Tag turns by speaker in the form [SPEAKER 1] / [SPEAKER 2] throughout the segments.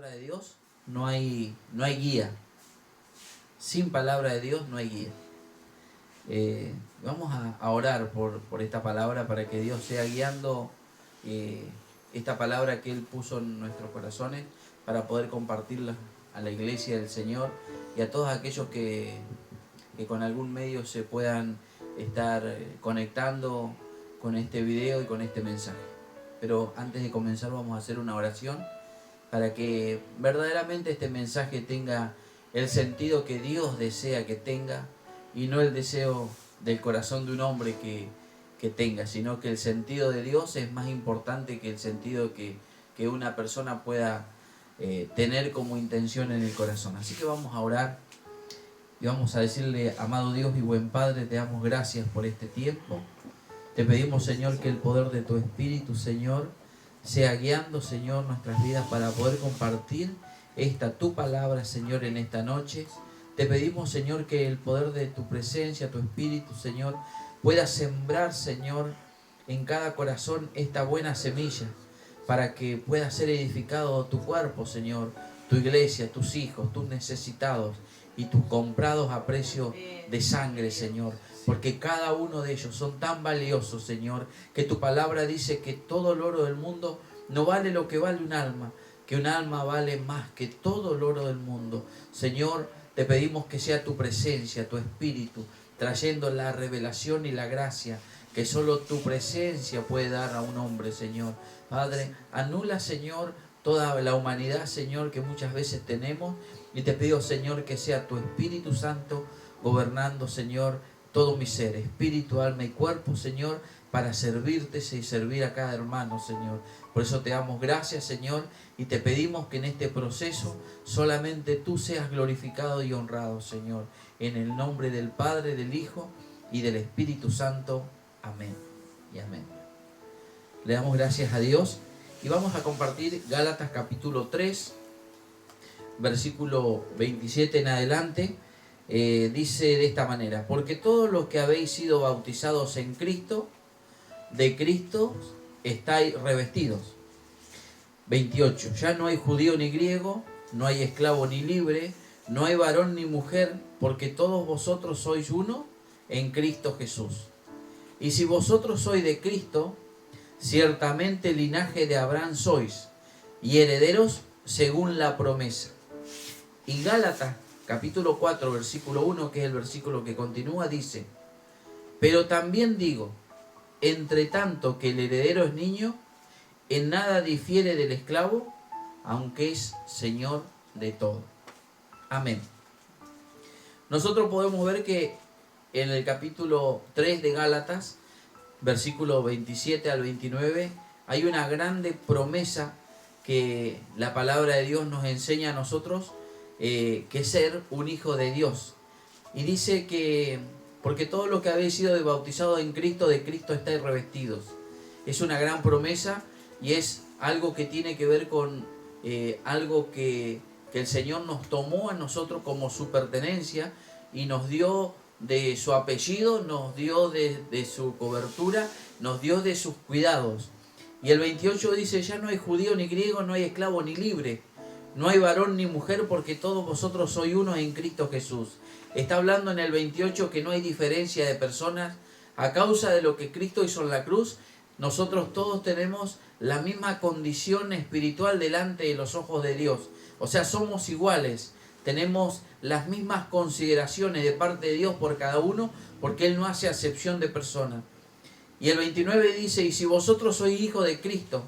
[SPEAKER 1] palabra de Dios no hay guía. Sin palabra de Dios no hay guía. Vamos a orar por esta palabra para que Dios sea guiando esta palabra que Él puso en nuestros corazones para poder compartirla a la iglesia del Señor y a todos aquellos que con algún medio se puedan estar conectando con este video y con este mensaje. Pero antes de comenzar vamos a hacer una oración para que verdaderamente este mensaje tenga el sentido que Dios desea que tenga y no el deseo del corazón de un hombre que tenga, sino que el sentido de Dios es más importante que el sentido que una persona pueda tener como intención en el corazón. Así que vamos a orar y vamos a decirle: amado Dios y buen Padre, te damos gracias por este tiempo. Te pedimos, Señor, que el poder de tu Espíritu, Señor, sea guiando, Señor, nuestras vidas para poder compartir tu palabra, Señor, en esta noche. Te pedimos, Señor, que el poder de tu presencia, tu Espíritu, Señor, pueda sembrar, Señor, en cada corazón esta buena semilla para que pueda ser edificado tu cuerpo, Señor, tu iglesia, tus hijos, tus necesitados y tus comprados a precio de sangre, Señor, porque cada uno de ellos son tan valiosos, Señor, que tu palabra dice que todo el oro del mundo no vale lo que vale un alma, que un alma vale más que todo el oro del mundo. Señor, te pedimos que sea tu presencia, tu Espíritu, trayendo la revelación y la gracia que solo tu presencia puede dar a un hombre, Señor. Padre, anula, Señor, toda la humanidad, Señor, que muchas veces tenemos, y te pido, Señor, que sea tu Espíritu Santo gobernando, Señor, todo mi ser, espíritu, alma y cuerpo, Señor, para servirte y servir a cada hermano, Señor. Por eso te damos gracias, Señor, y te pedimos que en este proceso solamente tú seas glorificado y honrado, Señor. En el nombre del Padre, del Hijo y del Espíritu Santo. Amén y amén. Le damos gracias a Dios y vamos a compartir Gálatas capítulo 3, versículo 27 en adelante. Dice de esta manera: porque todos los que habéis sido bautizados en Cristo, de Cristo estáis revestidos. 28. Ya no hay judío ni griego, no hay esclavo ni libre, no hay varón ni mujer, porque todos vosotros sois uno en Cristo Jesús. Y si vosotros sois de Cristo, ciertamente linaje de Abraham sois, y herederos según la promesa. Y Gálatas capítulo 4, versículo 1, que es el versículo que continúa, dice: pero también digo, entre tanto que el heredero es niño, en nada difiere del esclavo, aunque es señor de todo. Amén. Nosotros podemos ver que en el capítulo 3 de Gálatas, versículo 27 al 29, hay una grande promesa que la palabra de Dios nos enseña a nosotros, que ser un hijo de Dios. Y dice que porque todo lo que habéis sido bautizados en Cristo, de Cristo estáis revestidos. Es una gran promesa y es algo que tiene que ver con algo que el Señor nos tomó a nosotros como su pertenencia y nos dio de su apellido, nos dio de su cobertura, nos dio de sus cuidados. Y el 28 dice: ya no hay judío ni griego, no hay esclavo ni libre, no hay varón ni mujer, porque todos vosotros sois uno en Cristo Jesús. Está hablando en el 28 que no hay diferencia de personas. A causa de lo que Cristo hizo en la cruz, nosotros todos tenemos la misma condición espiritual delante de los ojos de Dios. O sea, somos iguales. Tenemos las mismas consideraciones de parte de Dios por cada uno, porque Él no hace acepción de personas. Y el 29 dice: y si vosotros sois hijos de Cristo,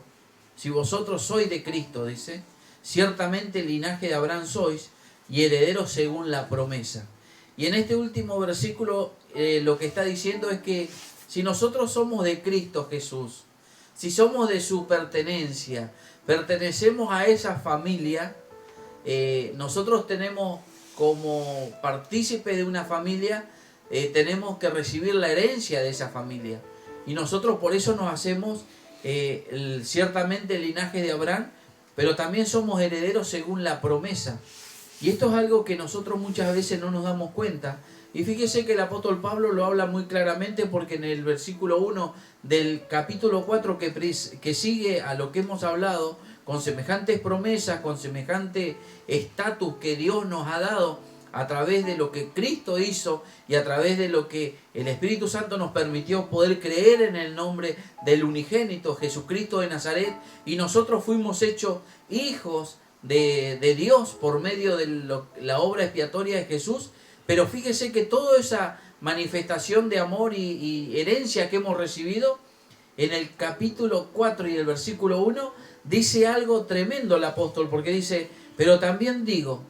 [SPEAKER 1] si vosotros sois de Cristo, dice, ciertamente linaje de Abraham sois y herederos según la promesa. Y en este último versículo lo que está diciendo es que si nosotros somos de Cristo Jesús, si somos de su pertenencia, pertenecemos a esa familia, nosotros tenemos como partícipe de una familia, tenemos que recibir la herencia de esa familia. Y nosotros por eso nos hacemos ciertamente el linaje de Abraham, pero también somos herederos según la promesa. Y esto es algo que nosotros muchas veces no nos damos cuenta. Y fíjese que el apóstol Pablo lo habla muy claramente, porque en el versículo 1 del capítulo 4 que sigue a lo que hemos hablado, con semejantes promesas, con semejante estatus que Dios nos ha dado a través de lo que Cristo hizo y a través de lo que el Espíritu Santo nos permitió poder creer en el nombre del unigénito Jesucristo de Nazaret, y nosotros fuimos hechos hijos de Dios por medio de la obra expiatoria de Jesús. Pero fíjese que toda esa manifestación de amor y herencia que hemos recibido, en el capítulo 4 y el versículo 1, dice algo tremendo el apóstol, porque dice, pero también digo,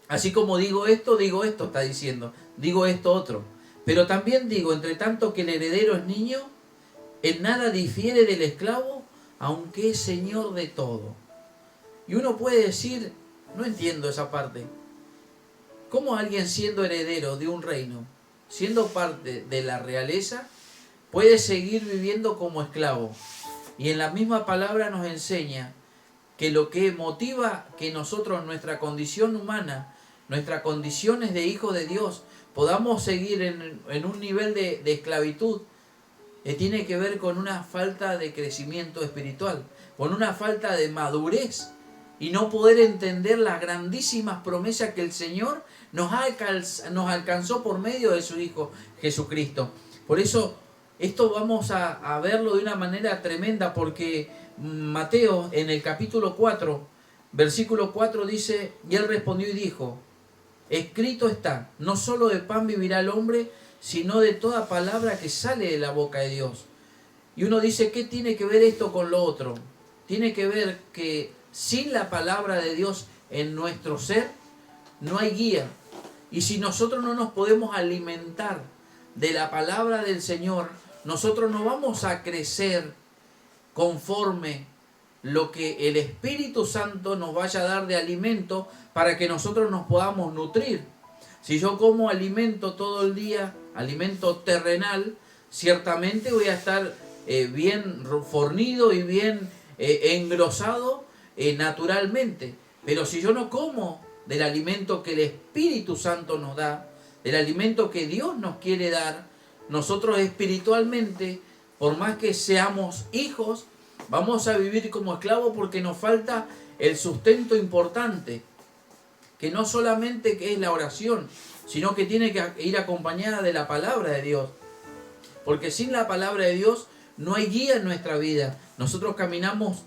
[SPEAKER 1] así como digo esto, está diciendo, digo esto otro. Pero también digo, entre tanto que el heredero es niño, en nada difiere del esclavo, aunque es señor de todo. Y uno puede decir, no entiendo esa parte. ¿Cómo alguien siendo heredero de un reino, siendo parte de la realeza, puede seguir viviendo como esclavo? Y en la misma palabra nos enseña que lo que motiva que nosotros, nuestra condición humana, nuestras condiciones de hijos de Dios, podamos seguir en un nivel de esclavitud, tiene que ver con una falta de crecimiento espiritual, con una falta de madurez, y no poder entender las grandísimas promesas que el Señor nos alcanzó por medio de su Hijo Jesucristo. Por eso esto vamos a verlo de una manera tremenda, porque Mateo en el capítulo 4, versículo 4 dice, y él respondió y dijo, escrito está, no solo de pan vivirá el hombre, sino de toda palabra que sale de la boca de Dios. Y uno dice, ¿qué tiene que ver esto con lo otro? Tiene que ver que sin la palabra de Dios en nuestro ser, no hay guía. Y si nosotros no nos podemos alimentar de la palabra del Señor, nosotros no vamos a crecer conforme lo que el Espíritu Santo nos vaya a dar de alimento para que nosotros nos podamos nutrir. Si yo como alimento todo el día, alimento terrenal, ciertamente voy a estar bien fornido y bien engrosado naturalmente. Pero si yo no como del alimento que el Espíritu Santo nos da, del alimento que Dios nos quiere dar, nosotros espiritualmente, por más que seamos hijos, vamos a vivir como esclavos, porque nos falta el sustento importante, que no solamente que es la oración, sino que tiene que ir acompañada de la palabra de Dios. Porque sin la palabra de Dios no hay guía en nuestra vida. Nosotros caminamos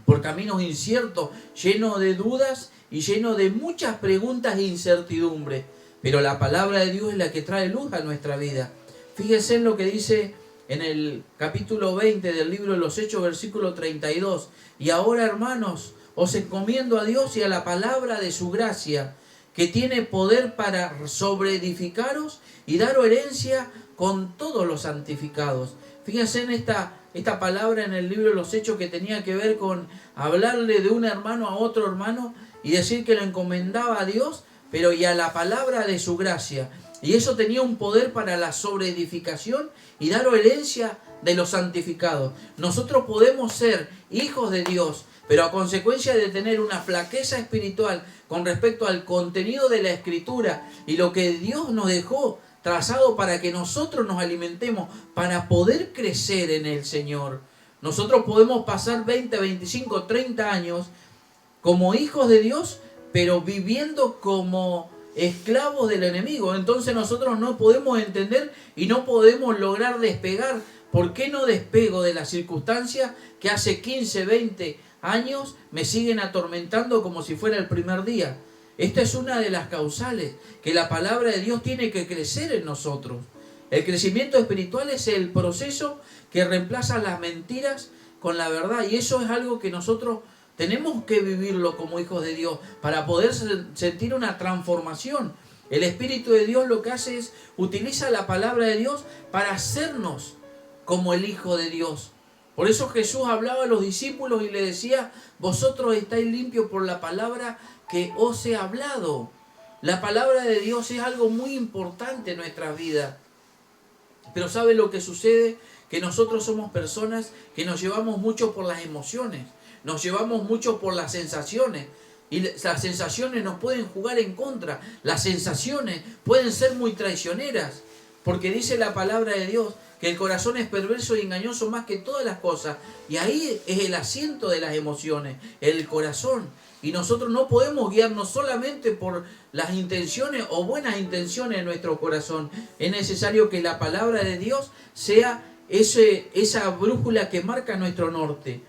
[SPEAKER 1] por caminos inciertos, llenos de dudas y llenos de muchas preguntas e incertidumbres. Pero la palabra de Dios es la que trae luz a nuestra vida. Fíjense en lo que dice en el capítulo 20 del libro de los Hechos, versículo 32. Y ahora, hermanos, os encomiendo a Dios y a la palabra de su gracia, que tiene poder para sobreedificaros y daros herencia con todos los santificados. Fíjense en esta palabra en el libro de los Hechos, que tenía que ver con hablarle de un hermano a otro hermano y decir que lo encomendaba a Dios, pero y a la palabra de su gracia. Y eso tenía un poder para la sobreedificación y dar herencia de los santificados. Nosotros podemos ser hijos de Dios, pero a consecuencia de tener una flaqueza espiritual con respecto al contenido de la Escritura y lo que Dios nos dejó trazado para que nosotros nos alimentemos, para poder crecer en el Señor. Nosotros podemos pasar 20, 25, 30 años como hijos de Dios, pero viviendo como esclavos del enemigo. Entonces nosotros no podemos entender y no podemos lograr despegar. ¿Por qué no despego de las circunstancias que hace 15, 20 años me siguen atormentando como si fuera el primer día? Esta es una de las causales, que la palabra de Dios tiene que crecer en nosotros. El crecimiento espiritual es el proceso que reemplaza las mentiras con la verdad, y eso es algo que nosotros tenemos que vivirlo como hijos de Dios para poder sentir una transformación. El Espíritu de Dios lo que hace es, utiliza la palabra de Dios para hacernos como el Hijo de Dios. Por eso Jesús hablaba a los discípulos y le decía, vosotros estáis limpios por la palabra que os he hablado. La palabra de Dios es algo muy importante en nuestra vida. Pero ¿sabe lo que sucede? Que nosotros somos personas que nos llevamos mucho por las emociones. Nos llevamos mucho por las sensaciones. Y las sensaciones nos pueden jugar en contra. Las sensaciones pueden ser muy traicioneras. Porque dice la palabra de Dios que el corazón es perverso y engañoso más que todas las cosas. Y ahí es el asiento de las emociones, el corazón. Y nosotros no podemos guiarnos solamente por las intenciones o buenas intenciones de nuestro corazón. Es necesario que la palabra de Dios sea esa brújula que marca nuestro norte.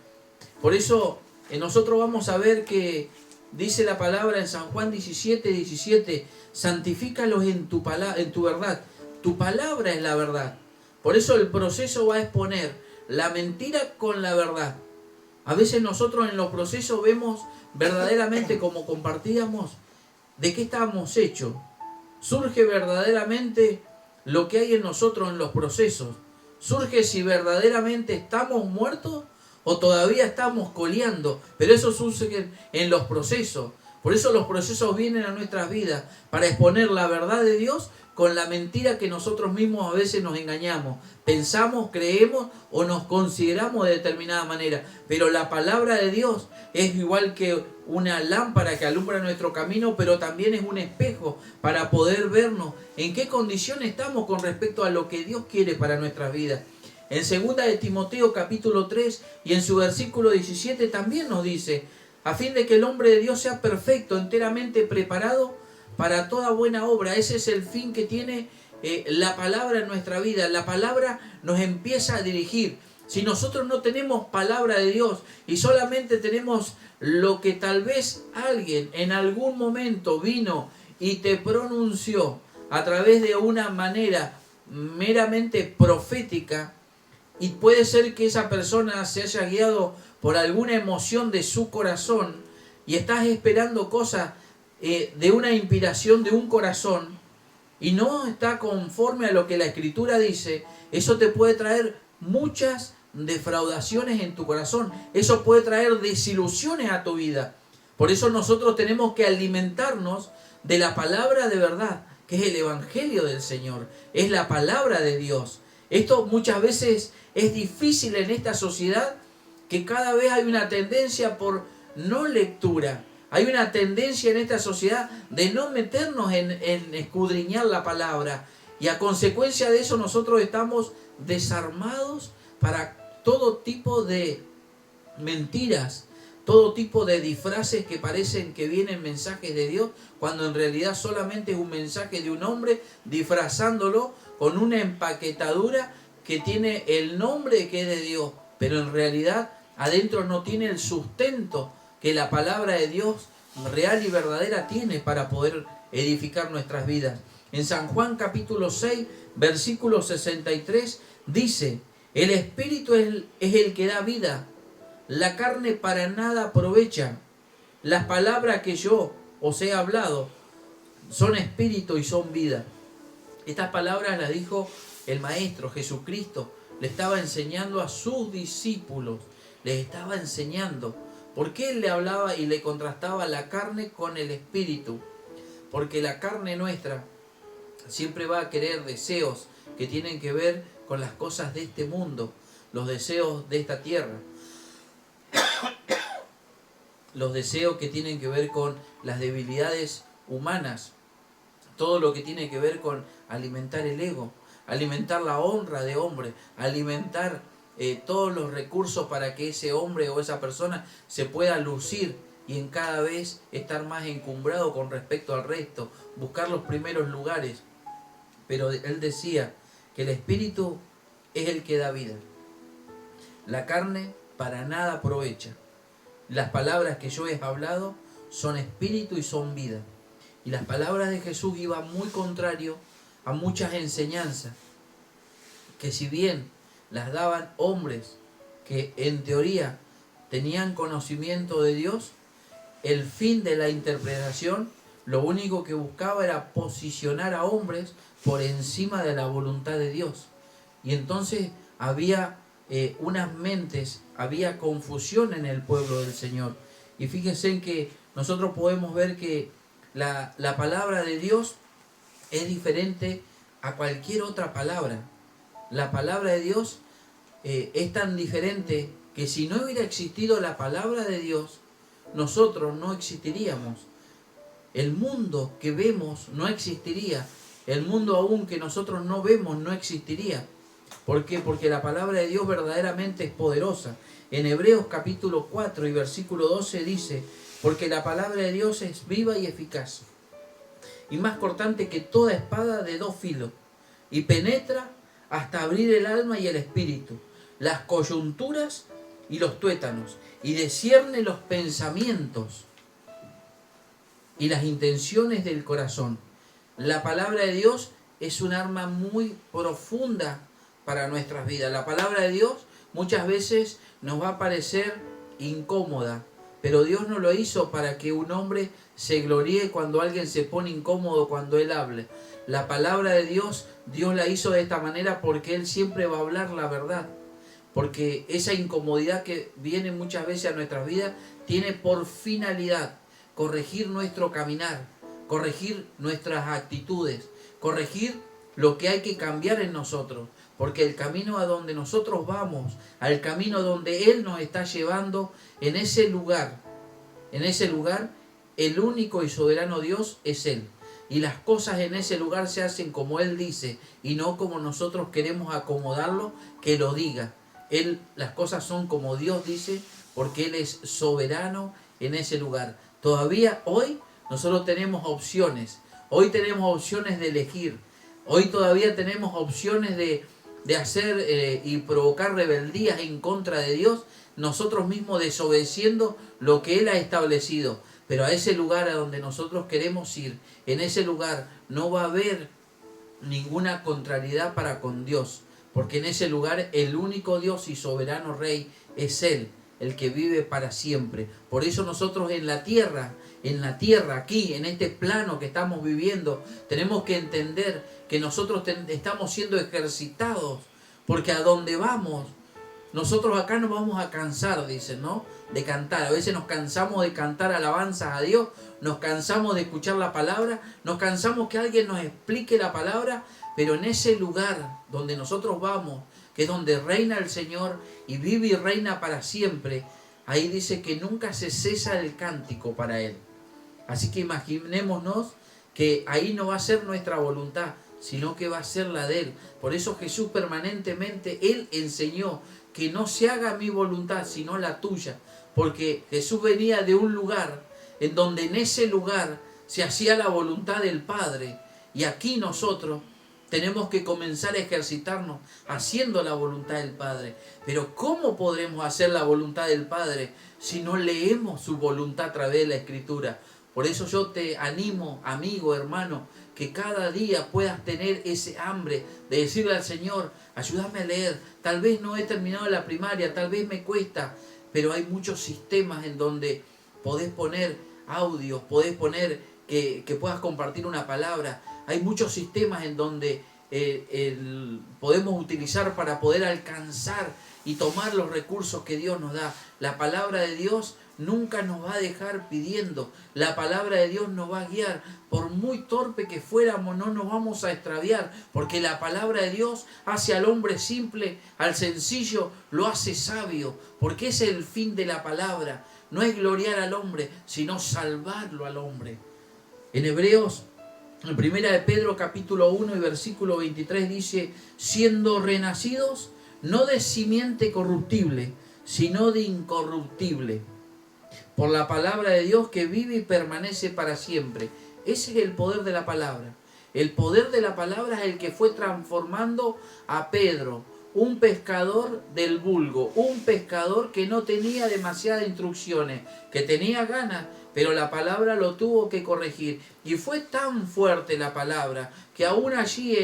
[SPEAKER 1] Por eso nosotros vamos a ver que dice la palabra en San Juan 17:17, santifícalos en tu verdad. Tu palabra es la verdad. Por eso el proceso va a exponer la mentira con la verdad. A veces nosotros en los procesos vemos verdaderamente, como compartíamos, de qué estamos hechos. Surge verdaderamente lo que hay en nosotros en los procesos. Surge si verdaderamente estamos muertos o todavía estamos coleando. Pero eso surge en los procesos. Por eso los procesos vienen a nuestras vidas para exponer la verdad de Dios con la mentira que nosotros mismos a veces nos engañamos. Pensamos, creemos o nos consideramos de determinada manera. Pero la palabra de Dios es igual que una lámpara que alumbra nuestro camino, pero también es un espejo para poder vernos en qué condición estamos con respecto a lo que Dios quiere para nuestras vidas. En 2 de Timoteo capítulo 3 y en su versículo 17 también nos dice, a fin de que el hombre de Dios sea perfecto, enteramente preparado para toda buena obra. Ese es el fin que tiene la palabra en nuestra vida. La palabra nos empieza a dirigir. Si nosotros no tenemos palabra de Dios y solamente tenemos lo que tal vez alguien en algún momento vino y te pronunció a través de una manera meramente profética, y puede ser que esa persona se haya guiado por alguna emoción de su corazón y estás esperando cosas de una inspiración de un corazón y no está conforme a lo que la Escritura dice, eso te puede traer muchas defraudaciones en tu corazón. Eso puede traer desilusiones a tu vida. Por eso nosotros tenemos que alimentarnos de la palabra de verdad, que es el Evangelio del Señor, es la palabra de Dios. Esto muchas veces es difícil en esta sociedad, que cada vez hay una tendencia por no lectura. Hay una tendencia en esta sociedad de no meternos en escudriñar la palabra. Y a consecuencia de eso nosotros estamos desarmados para todo tipo de mentiras, todo tipo de disfraces que parecen que vienen mensajes de Dios, cuando en realidad solamente es un mensaje de un hombre disfrazándolo con una empaquetadura que tiene el nombre que es de Dios, pero en realidad adentro no tiene el sustento que la palabra de Dios real y verdadera tiene para poder edificar nuestras vidas. En San Juan capítulo 6, versículo 63, dice, el Espíritu es el que da vida, la carne para nada aprovecha. Las palabras que yo os he hablado son espíritu y son vida. Estas palabras las dijo el Maestro Jesucristo. Le estaba enseñando a sus discípulos. Les estaba enseñando. ¿Por qué él le hablaba y le contrastaba la carne con el espíritu? Porque la carne nuestra siempre va a querer deseos que tienen que ver con las cosas de este mundo, los deseos de esta tierra, los deseos que tienen que ver con las debilidades humanas, todo lo que tiene que ver con alimentar el ego, alimentar la honra de hombre, alimentar todos los recursos para que ese hombre o esa persona se pueda lucir y en cada vez estar más encumbrado con respecto al resto, buscar los primeros lugares. Pero él decía que el espíritu es el que da vida. La carne para nada aprovecha. Las palabras que yo he hablado son espíritu y son vida. Y las palabras de Jesús iban muy contrario a muchas enseñanzas que, si bien las daban hombres que en teoría tenían conocimiento de Dios, el fin de la interpretación lo único que buscaba era posicionar a hombres por encima de la voluntad de Dios. Y entonces había unas mentes, había confusión en el pueblo del Señor. Y fíjense en que nosotros podemos ver que la palabra de Dios es diferente a cualquier otra palabra. La palabra de Dios es tan diferente que si no hubiera existido la palabra de Dios, nosotros no existiríamos. El mundo que vemos no existiría. el mundo aún que nosotros no vemos no existiría. ¿Por qué? Porque la palabra de Dios verdaderamente es poderosa. En Hebreos capítulo 4 y versículo 12 dice: porque la palabra de Dios es viva y eficaz, y más cortante que toda espada de dos filos, y penetra hasta abrir el alma y el espíritu, las coyunturas y los tuétanos, y discierne los pensamientos y las intenciones del corazón. La palabra de Dios es un arma muy profunda para nuestras vidas. La palabra de Dios muchas veces nos va a parecer incómoda, pero Dios no lo hizo para que un hombre se gloríe cuando alguien se pone incómodo cuando él hable. La palabra de Dios, Dios la hizo de esta manera porque Él siempre va a hablar la verdad. Porque esa incomodidad que viene muchas veces a nuestras vidas tiene por finalidad corregir nuestro caminar, corregir nuestras actitudes, corregir lo que hay que cambiar en nosotros. Porque el camino a donde nosotros vamos, al camino donde Él nos está llevando, en ese lugar, el único y soberano Dios es Él. Y las cosas en ese lugar se hacen como Él dice y no como nosotros queremos acomodarlo, que lo diga. Las cosas son como Dios dice porque Él es soberano en ese lugar. Todavía hoy nosotros tenemos opciones. Hoy tenemos opciones de elegir. Hoy todavía tenemos opciones de hacer y provocar rebeldías en contra de Dios, nosotros mismos desobedeciendo lo que Él ha establecido. Pero a ese lugar a donde nosotros queremos ir, en ese lugar no va a haber ninguna contrariedad para con Dios, porque en ese lugar el único Dios y soberano Rey es Él, el que vive para siempre. Por eso nosotros en la tierra, aquí, en este plano que estamos viviendo, tenemos que entender que nosotros estamos siendo ejercitados, porque a donde vamos, nosotros acá nos vamos a cansar, dicen, ¿no? De cantar. A veces nos cansamos de cantar alabanzas a Dios, nos cansamos de escuchar la palabra, nos cansamos que alguien nos explique la palabra, pero en ese lugar donde nosotros vamos, que es donde reina el Señor y vive y reina para siempre, ahí dice que nunca se cesa el cántico para Él. Así que imaginémonos que ahí no va a ser nuestra voluntad, sino que va a ser la de Él. Por eso Jesús permanentemente, Él enseñó que no se haga mi voluntad, sino la tuya. Porque Jesús venía de un lugar en donde en ese lugar se hacía la voluntad del Padre. Y aquí nosotros tenemos que comenzar a ejercitarnos haciendo la voluntad del Padre. Pero ¿cómo podremos hacer la voluntad del Padre si no leemos su voluntad a través de la Escritura? Por eso yo te animo, amigo, hermano, que cada día puedas tener ese hambre de decirle al Señor, ayúdame a leer. Tal vez no he terminado la primaria, tal vez me cuesta, pero hay muchos sistemas en donde podés poner audios, podés poner que puedas compartir una palabra. Hay muchos sistemas en donde podemos utilizar para poder alcanzar y tomar los recursos que Dios nos da. La palabra de Dios nunca nos va a dejar pidiendo. La palabra de Dios nos va a guiar. Por muy torpe que fuéramos, no nos vamos a extraviar, porque la palabra de Dios hace al hombre simple, al sencillo, lo hace sabio, porque ese es el fin de la palabra. No es gloriar al hombre, sino salvarlo al hombre. En Hebreos, en primera de Pedro capítulo 1 y versículo 23 dice, siendo renacidos, no de simiente corruptible, sino de incorruptible, por la palabra de Dios que vive y permanece para siempre. Ese es el poder de la palabra. El poder de la palabra es el que fue transformando a Pedro, un pescador del vulgo, un pescador que no tenía demasiadas instrucciones, que tenía ganas, pero la palabra lo tuvo que corregir. Y fue tan fuerte la palabra que aún allí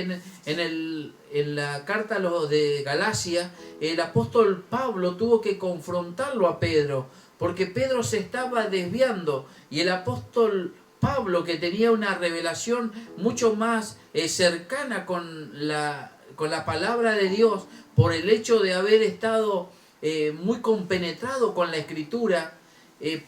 [SPEAKER 1] en la carta a los de Galacia, el apóstol Pablo tuvo que confrontarlo a Pedro, porque Pedro se estaba desviando y el apóstol Pablo, que tenía una revelación mucho más cercana con la palabra de Dios, por el hecho de haber estado muy compenetrado con la Escritura,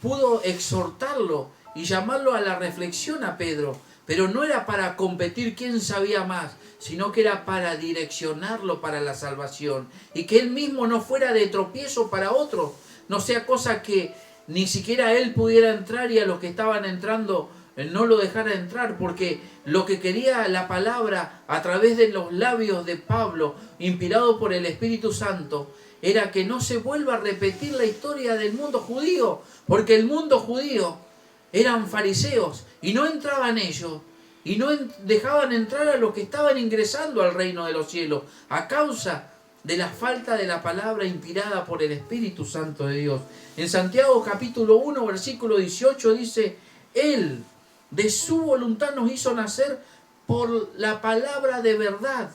[SPEAKER 1] pudo exhortarlo y llamarlo a la reflexión a Pedro, pero no era para competir quién sabía más, sino que era para direccionarlo para la salvación y que él mismo no fuera de tropiezo para otros, no sea cosa que ni siquiera él pudiera entrar y a los que estaban entrando no lo dejara entrar, porque lo que quería la palabra a través de los labios de Pablo, inspirado por el Espíritu Santo, era que no se vuelva a repetir la historia del mundo judío, porque el mundo judío eran fariseos y no entraban ellos, y no dejaban entrar a los que estaban ingresando al reino de los cielos, a causa de la falta de la palabra inspirada por el Espíritu Santo de Dios. En Santiago capítulo 1, versículo 18 dice: Él de su voluntad nos hizo nacer por la palabra de verdad,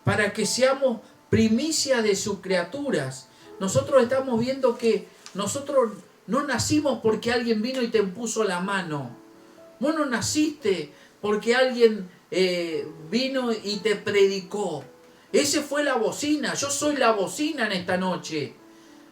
[SPEAKER 1] para que seamos primicia de sus criaturas. Nosotros estamos viendo que nosotros no nacimos porque alguien vino y te puso la mano. Vos no naciste porque alguien vino y te predicó. Ese fue la bocina. Yo soy la bocina en esta noche.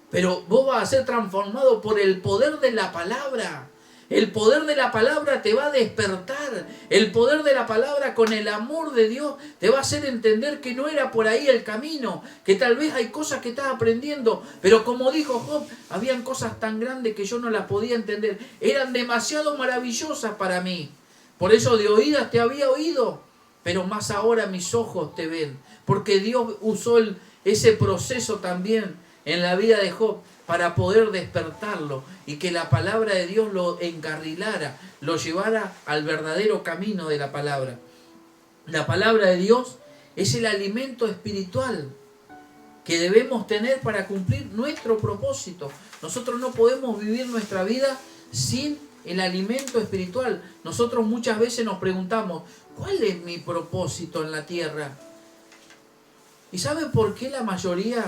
[SPEAKER 1] Pero vos vas a ser transformado por el poder de la palabra. El poder de la palabra te va a despertar. El poder de la palabra con el amor de Dios te va a hacer entender que no era por ahí el camino, que tal vez hay cosas que estás aprendiendo, pero como dijo Job, habían cosas tan grandes que yo no las podía entender. Eran demasiado maravillosas para mí. Por eso de oídas te había oído, pero más ahora mis ojos te ven. Porque Dios usó ese proceso también en la vida de Job para poder despertarlo y que la palabra de Dios lo encarrilara, lo llevara al verdadero camino de la palabra. La palabra de Dios es el alimento espiritual que debemos tener para cumplir nuestro propósito. Nosotros no podemos vivir nuestra vida sin el alimento espiritual. Nosotros muchas veces nos preguntamos: ¿cuál es mi propósito en la tierra? ¿Y saben por qué la mayoría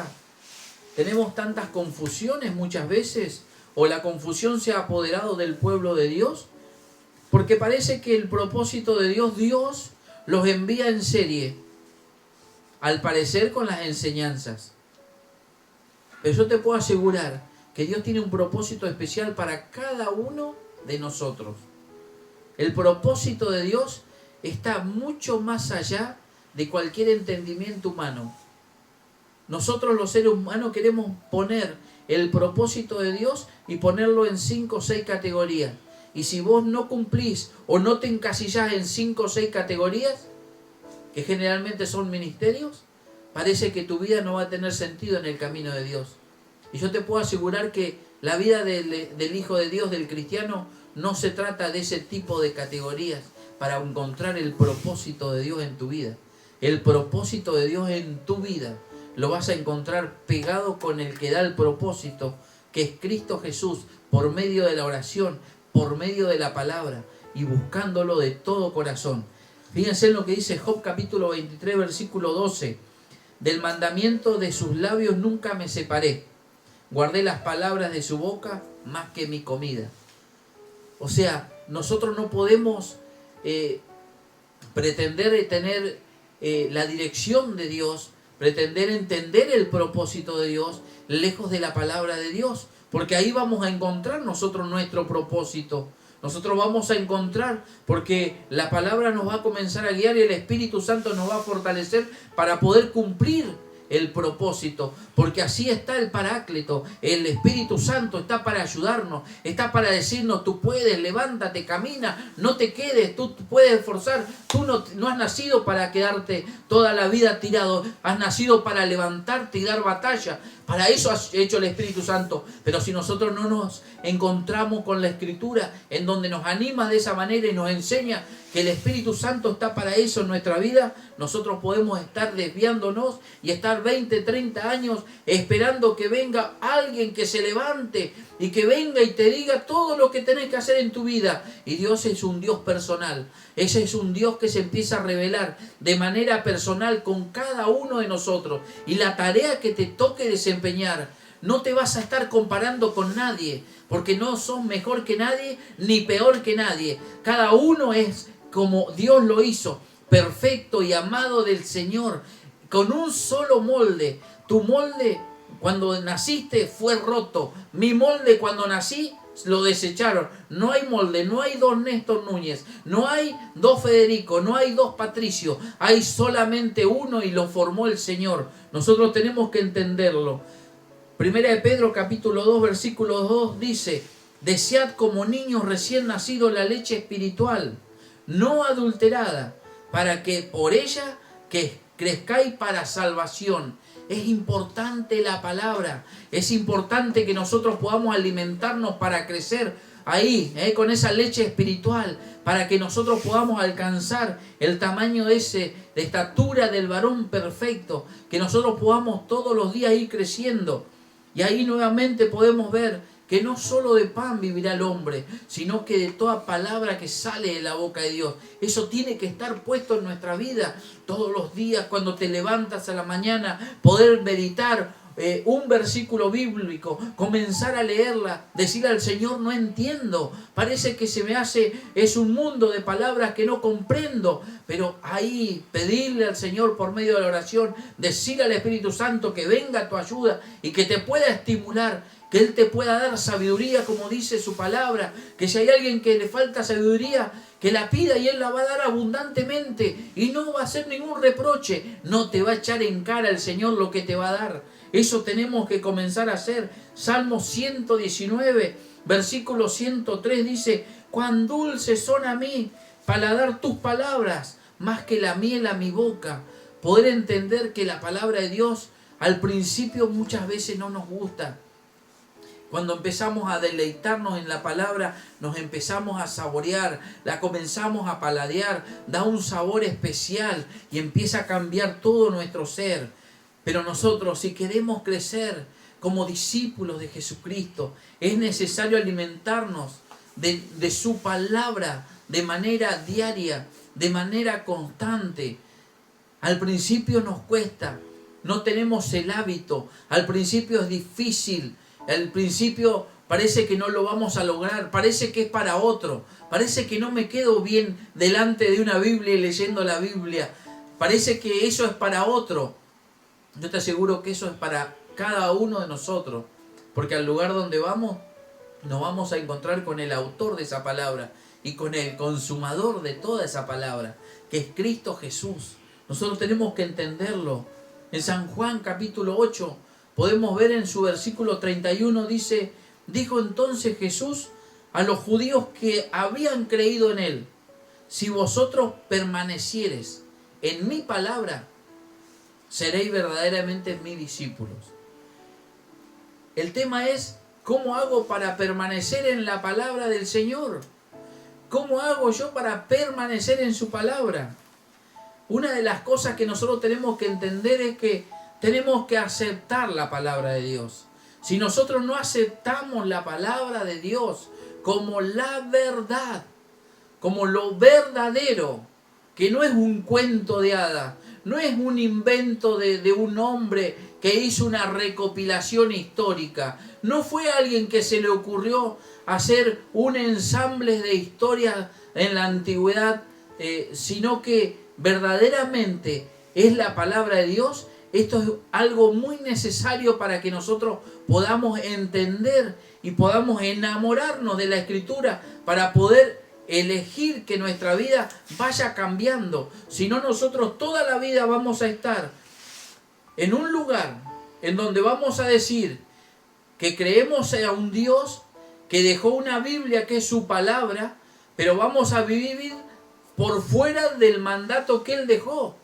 [SPEAKER 1] tenemos tantas confusiones muchas veces? ¿O la confusión se ha apoderado del pueblo de Dios? Porque parece que el propósito de Dios, Dios los envía en serie, al parecer con las enseñanzas. Pero yo te puedo asegurar que Dios tiene un propósito especial para cada uno de nosotros. El propósito de Dios está mucho más allá de cualquier entendimiento humano. Nosotros los seres humanos queremos poner el propósito de Dios y ponerlo en 5 o 6 categorías. Y si vos no cumplís o no te encasillás en 5 o 6 categorías, que generalmente son ministerios, parece que tu vida no va a tener sentido en el camino de Dios. Y yo te puedo asegurar que la vida del Hijo de Dios, del cristiano, no se trata de ese tipo de categorías para encontrar el propósito de Dios en tu vida. El propósito de Dios en tu vida lo vas a encontrar pegado con el que da el propósito, que es Cristo Jesús, por medio de la oración, por medio de la palabra y buscándolo de todo corazón. Fíjense en lo que dice Job capítulo 23, versículo 12. Del mandamiento de sus labios nunca me separé. Guardé las palabras de su boca más que mi comida. O sea, nosotros no podemos pretender tener la dirección de Dios, pretender entender el propósito de Dios lejos de la palabra de Dios, porque ahí vamos a encontrar nosotros nuestro propósito. Nosotros vamos a encontrar, porque la palabra nos va a comenzar a guiar y el Espíritu Santo nos va a fortalecer para poder cumplir el propósito, porque así está el Paráclito. El Espíritu Santo está para ayudarnos, está para decirnos: tú puedes, levántate, camina, no te quedes, tú puedes esforzar. Tú no has nacido para quedarte toda la vida tirado, has nacido para levantarte y dar batalla. Para eso ha hecho el Espíritu Santo. Pero si nosotros no nos encontramos con la Escritura, en donde nos anima de esa manera y nos enseña que el Espíritu Santo está para eso en nuestra vida, nosotros podemos estar desviándonos y estar 20, 30 años esperando que venga alguien que se levante y que venga y te diga todo lo que tenés que hacer en tu vida. Y Dios es un Dios personal. Ese es un Dios que se empieza a revelar de manera personal con cada uno de nosotros. Y la tarea que te toque desempeñar, no te vas a estar comparando con nadie, porque no sos mejor que nadie ni peor que nadie. Cada uno es como Dios lo hizo, perfecto y amado del Señor, con un solo molde. Tu molde cuando naciste fue roto. Mi molde cuando nací lo desecharon. No hay molde, no hay 2 Néstor Núñez, no hay 2 Federico, no hay 2 Patricio, hay solamente uno y lo formó el Señor. Nosotros tenemos que entenderlo. Primera de Pedro capítulo 2 versículo 2 dice: Desead como niños recién nacidos la leche espiritual, no adulterada, para que por ella que crezcáis para salvación. Es importante la palabra, es importante que nosotros podamos alimentarnos para crecer ahí, con esa leche espiritual, para que nosotros podamos alcanzar el tamaño de estatura del varón perfecto, que nosotros podamos todos los días ir creciendo. Y ahí nuevamente podemos ver que no solo de pan vivirá el hombre, sino que de toda palabra que sale de la boca de Dios. Eso tiene que estar puesto en nuestra vida todos los días, cuando te levantas a la mañana, poder meditar un versículo bíblico, comenzar a leerla, decir al Señor: no entiendo, parece que se me hace, es un mundo de palabras que no comprendo, pero ahí pedirle al Señor por medio de la oración, decir al Espíritu Santo que venga a tu ayuda y que te pueda estimular, que Él te pueda dar sabiduría, como dice su palabra, que si hay alguien que le falta sabiduría, que la pida y Él la va a dar abundantemente y no va a hacer ningún reproche, no te va a echar en cara el Señor lo que te va a dar. Eso tenemos que comenzar a hacer. Salmo 119, versículo 103 dice: cuán dulces son a mí paladar tus palabras, más que la miel a mi boca. Poder entender que la palabra de Dios al principio muchas veces no nos gusta. Cuando empezamos a deleitarnos en la palabra, nos empezamos a saborear, la comenzamos a paladear, da un sabor especial y empieza a cambiar todo nuestro ser. Pero nosotros, si queremos crecer como discípulos de Jesucristo, es necesario alimentarnos de su palabra de manera diaria, de manera constante. Al principio nos cuesta, no tenemos el hábito, al principio es difícil. Al principio parece que no lo vamos a lograr, parece que es para otro, parece que no me quedo bien delante de una Biblia y leyendo la Biblia, parece que eso es para otro. Yo te aseguro que eso es para cada uno de nosotros, porque al lugar donde vamos, nos vamos a encontrar con el autor de esa palabra y con el consumador de toda esa palabra, que es Cristo Jesús. Nosotros tenemos que entenderlo. En San Juan capítulo 8, podemos ver en su versículo 31, dice: dijo entonces Jesús a los judíos que habían creído en Él: si vosotros permaneciereis en mi palabra, seréis verdaderamente mis discípulos. El tema es: ¿cómo hago para permanecer en la palabra del Señor? ¿Cómo hago yo para permanecer en su palabra? Una de las cosas que nosotros tenemos que entender es que tenemos que aceptar la palabra de Dios. Si nosotros no aceptamos la palabra de Dios como la verdad, como lo verdadero, que no es un cuento de hadas, no es un invento de un hombre que hizo una recopilación histórica, no fue alguien que se le ocurrió hacer un ensamble de historias en la antigüedad, sino que verdaderamente es la palabra de Dios. Esto es algo muy necesario para que nosotros podamos entender y podamos enamorarnos de la Escritura para poder elegir que nuestra vida vaya cambiando. Si no, nosotros toda la vida vamos a estar en un lugar en donde vamos a decir que creemos a un Dios que dejó una Biblia que es su palabra, pero vamos a vivir por fuera del mandato que Él dejó.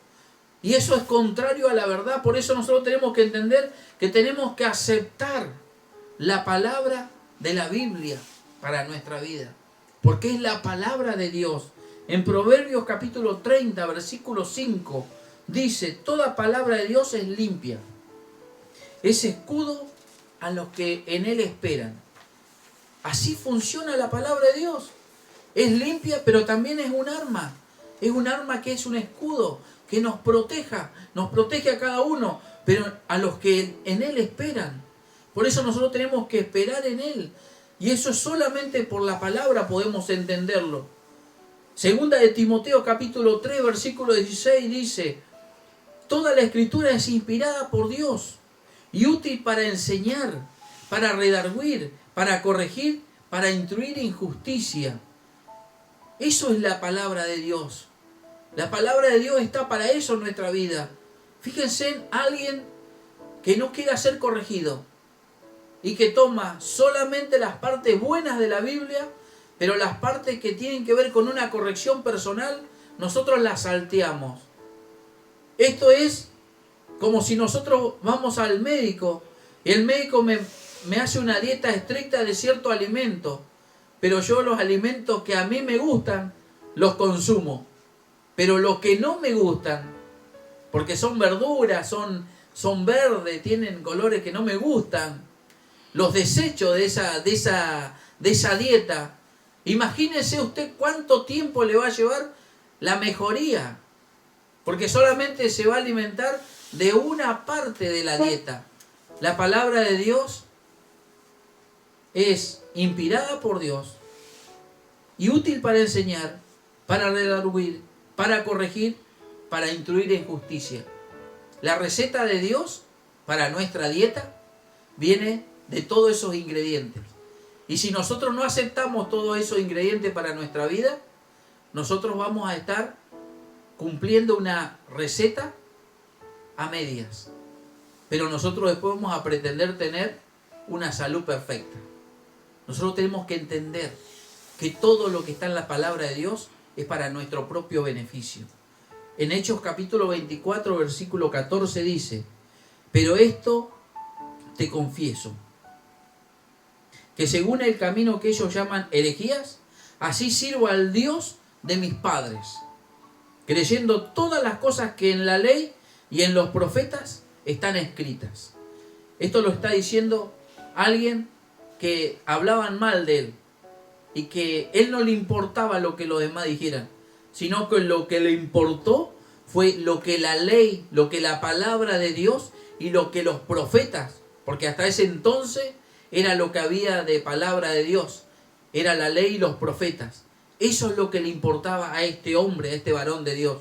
[SPEAKER 1] Y eso es contrario a la verdad. Por eso nosotros tenemos que entender que tenemos que aceptar la palabra de la Biblia para nuestra vida, porque es la palabra de Dios. En Proverbios capítulo 30, versículo 5, dice: toda palabra de Dios es limpia, es escudo a los que en Él esperan. Así funciona la palabra de Dios. Es limpia, pero también es un arma. Es un arma que es un escudo, que nos protege a cada uno, pero a los que en Él esperan. Por eso nosotros tenemos que esperar en Él. Y eso solamente por la palabra podemos entenderlo. Segunda de Timoteo capítulo 3, versículo 16 dice: toda la Escritura es inspirada por Dios y útil para enseñar, para redarguir, para corregir, para instruir en justicia. Eso es la palabra de Dios. La palabra de Dios está para eso en nuestra vida. Fíjense en alguien que no quiera ser corregido. y que toma solamente las partes buenas de la Biblia, pero las partes que tienen que ver con una corrección personal, nosotros las salteamos. Esto es como si nosotros vamos al médico y el médico me hace una dieta estricta de cierto alimento, pero yo los alimentos que a mí me gustan los consumo, pero los que no me gustan, porque son verduras, son verdes, tienen colores que no me gustan, los desecho de esa dieta. Imagínese usted cuánto tiempo le va a llevar la mejoría, porque solamente se va a alimentar de una parte de la dieta. La palabra de Dios es inspirada por Dios y útil para enseñar, para redarguir, para corregir, para instruir en justicia. La receta de Dios para nuestra dieta viene de todos esos ingredientes. Y si nosotros no aceptamos todos esos ingredientes para nuestra vida, nosotros vamos a estar cumpliendo una receta a medias. Pero nosotros después vamos a pretender tener una salud perfecta. Nosotros tenemos que entender que todo lo que está en la palabra de Dios es para nuestro propio beneficio. En Hechos capítulo 24, versículo 14 dice: pero esto te confieso, que según el camino que ellos llaman herejías, así sirvo al Dios de mis padres, creyendo todas las cosas que en la ley y en los profetas están escritas. Esto lo está diciendo alguien que hablaban mal de él y que él no le importaba lo que los demás dijeran, sino que lo que le importó fue lo que la ley, lo que la palabra de Dios y lo que los profetas, porque hasta ese entonces era lo que había de palabra de Dios, era la ley y los profetas. Eso es lo que le importaba a este hombre, a este varón de Dios,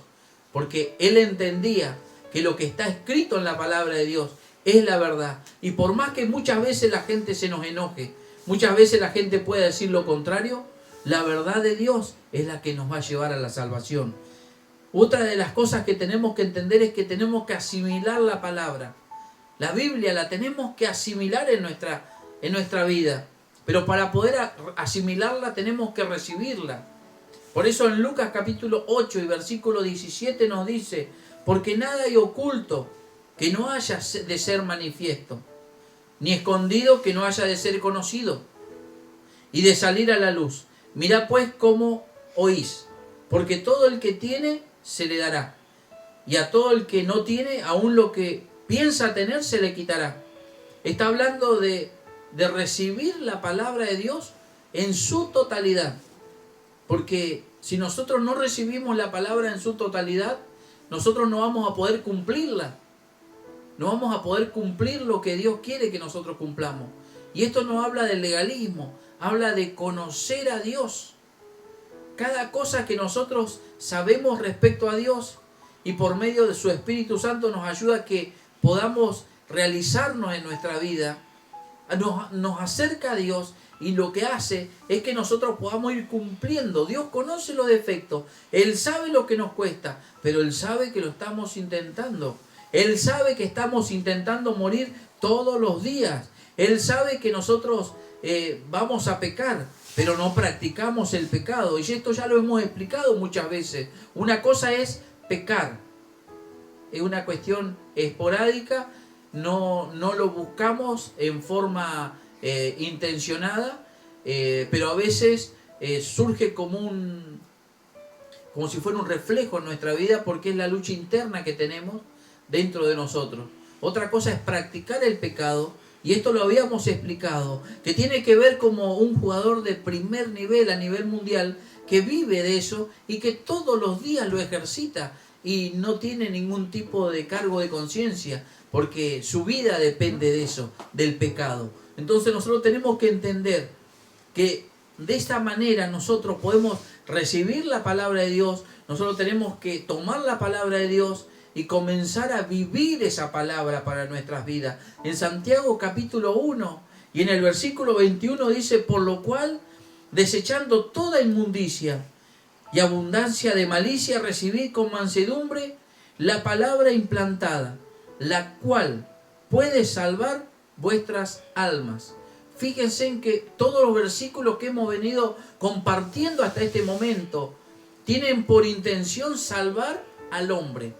[SPEAKER 1] porque él entendía que lo que está escrito en la palabra de Dios es la verdad. Y por más que muchas veces la gente se nos enoje, muchas veces la gente pueda decir lo contrario, la verdad de Dios es la que nos va a llevar a la salvación. Otra de las cosas que tenemos que entender es que tenemos que asimilar la palabra. La Biblia la tenemos que asimilar en nuestra vida. Pero para poder asimilarla tenemos que recibirla. Por eso en Lucas capítulo 8 y versículo 17 nos dice: porque nada hay oculto que no haya de ser manifiesto, ni escondido que no haya de ser conocido y de salir a la luz. Mirad pues cómo oís, porque todo el que tiene se le dará, y a todo el que no tiene, aún lo que piensa tener se le quitará. Está hablando de recibir la palabra de Dios en su totalidad, porque si nosotros no recibimos la palabra en su totalidad, nosotros no vamos a poder cumplirla, no vamos a poder cumplir lo que Dios quiere que nosotros cumplamos. Y esto no habla del legalismo, habla de conocer a Dios. Cada cosa que nosotros sabemos respecto a Dios y por medio de su Espíritu Santo nos ayuda a que podamos realizarnos en nuestra vida, nos acerca a Dios, y lo que hace es que nosotros podamos ir cumpliendo. Dios conoce los defectos, Él sabe lo que nos cuesta, pero Él sabe que lo estamos intentando. Él sabe que estamos intentando morir todos los días. Él sabe que nosotros vamos a pecar, pero no practicamos el pecado. Y esto ya lo hemos explicado muchas veces. Una cosa es pecar, es una cuestión esporádica, no lo buscamos en forma intencionada, pero a veces surge como si fuera un reflejo en nuestra vida, porque es la lucha interna que tenemos dentro de nosotros. Otra cosa es practicar el pecado, y esto lo habíamos explicado, que tiene que ver como un jugador de primer nivel a nivel mundial que vive de eso y que todos los días lo ejercita y no tiene ningún tipo de cargo de conciencia, porque su vida depende de eso, del pecado. Entonces nosotros tenemos que entender que de esta manera nosotros podemos recibir la palabra de Dios, nosotros tenemos que tomar la palabra de Dios y comenzar a vivir esa palabra para nuestras vidas. En Santiago capítulo 1 y en el versículo 21 dice: por lo cual, desechando toda inmundicia y abundancia de malicia, recibid con mansedumbre la palabra implantada, la cual puede salvar vuestras almas. Fíjense en que todos los versículos que hemos venido compartiendo hasta este momento tienen por intención salvar al hombre.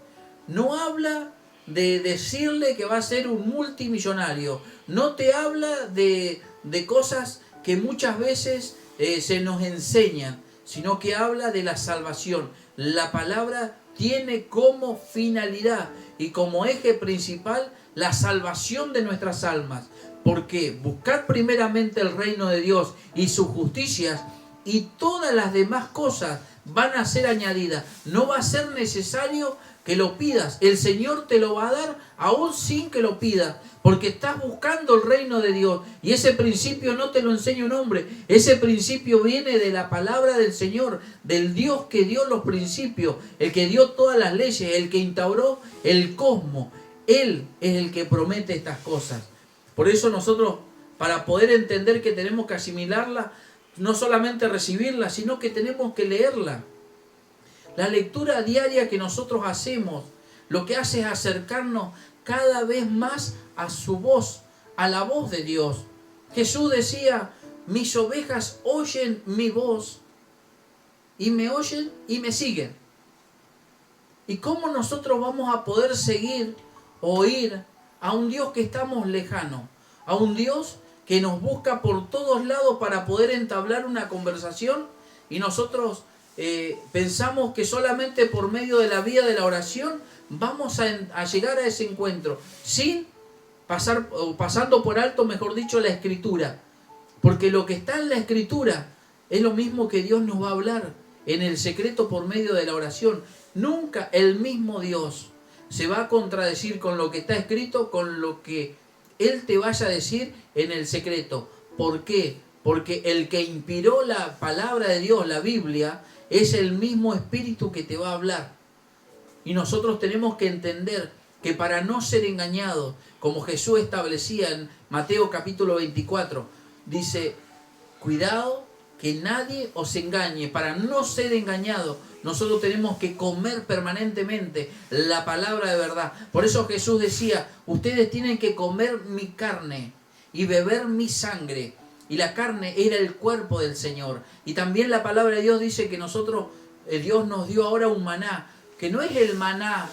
[SPEAKER 1] No habla de decirle que va a ser un multimillonario. No te habla de cosas que muchas veces se nos enseñan, sino que habla de la salvación. La palabra tiene como finalidad y como eje principal la salvación de nuestras almas. Porque buscar primeramente el reino de Dios y sus justicias, y todas las demás cosas van a ser añadidas. No va a ser necesario que lo pidas. El Señor te lo va a dar aún sin que lo pidas, porque estás buscando el reino de Dios. Y ese principio no te lo enseña un hombre. Ese principio viene de la palabra del Señor, del Dios que dio los principios, el que dio todas las leyes, el que instauró el cosmos. Él es el que promete estas cosas. Por eso nosotros, para poder entender que tenemos que asimilarla, no solamente recibirla, sino que tenemos que leerla. La lectura diaria que nosotros hacemos, lo que hace es acercarnos cada vez más a su voz, a la voz de Dios. Jesús decía: mis ovejas oyen mi voz, y me oyen y me siguen. ¿Y cómo nosotros vamos a poder seguir, oír a un Dios que estamos lejanos? A un Dios que nos busca por todos lados para poder entablar una conversación, y nosotros pensamos que solamente por medio de la vía de la oración vamos a llegar a ese encuentro, sin pasando por alto, mejor dicho, la Escritura. Porque lo que está en la Escritura es lo mismo que Dios nos va a hablar en el secreto por medio de la oración. Nunca el mismo Dios se va a contradecir con lo que está escrito, con lo que Él te vaya a decir en el secreto. ¿Por qué? Porque el que inspiró la palabra de Dios, la Biblia, es el mismo Espíritu que te va a hablar. Y nosotros tenemos que entender que para no ser engañados, como Jesús establecía en Mateo capítulo 24, dice: cuidado que nadie os engañe. Para no ser engañados, nosotros tenemos que comer permanentemente la palabra de verdad. Por eso Jesús decía: ustedes tienen que comer mi carne y beber mi sangre. Y la carne era el cuerpo del Señor. Y también la palabra de Dios dice que Dios nos dio ahora un maná, que no es el maná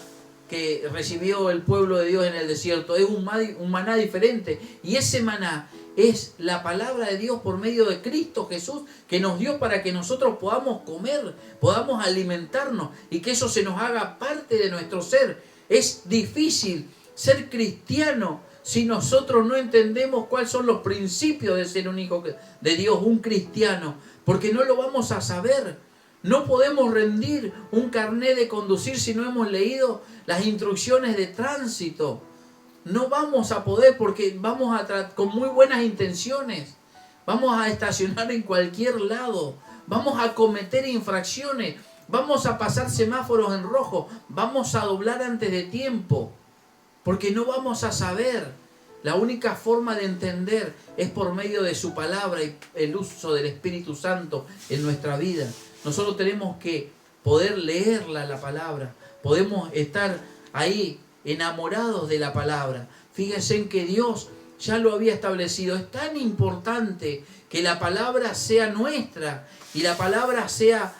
[SPEAKER 1] que recibió el pueblo de Dios en el desierto, es un maná diferente. Y ese maná es la palabra de Dios por medio de Cristo Jesús, que nos dio para que nosotros podamos comer, podamos alimentarnos y que eso se nos haga parte de nuestro ser. Es difícil ser cristiano si nosotros no entendemos cuáles son los principios de ser un hijo de Dios, un cristiano, porque no lo vamos a saber. No podemos rendir un carnet de conducir si no hemos leído las instrucciones de tránsito. No vamos a poder, porque vamos con muy buenas intenciones. Vamos a estacionar en cualquier lado. Vamos a cometer infracciones. Vamos a pasar semáforos en rojo. Vamos a doblar antes de tiempo. Porque no vamos a saber. La única forma de entender es por medio de su palabra y el uso del Espíritu Santo en nuestra vida. Nosotros tenemos que poder leerla, la palabra. Podemos estar ahí enamorados de la palabra. Fíjense en que Dios ya lo había establecido. Es tan importante que la palabra sea nuestra y la palabra sea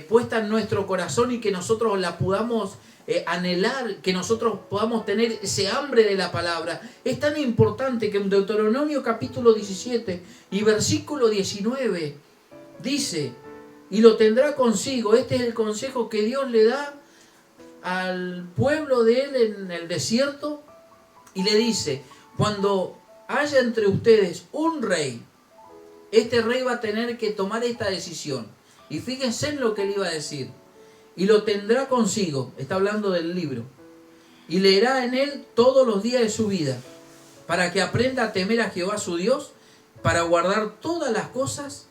[SPEAKER 1] puesta en nuestro corazón y que nosotros la podamos anhelar, que nosotros podamos tener ese hambre de la palabra. Es tan importante que en Deuteronomio capítulo 17 y versículo 19 dice: y lo tendrá consigo. Este es el consejo que Dios le da al pueblo de él en el desierto, y le dice: cuando haya entre ustedes un rey, este rey va a tener que tomar esta decisión. Y fíjense en lo que le iba a decir: y lo tendrá consigo, está hablando del libro, y leerá en él todos los días de su vida, para que aprenda a temer a Jehová su Dios, para guardar todas las cosas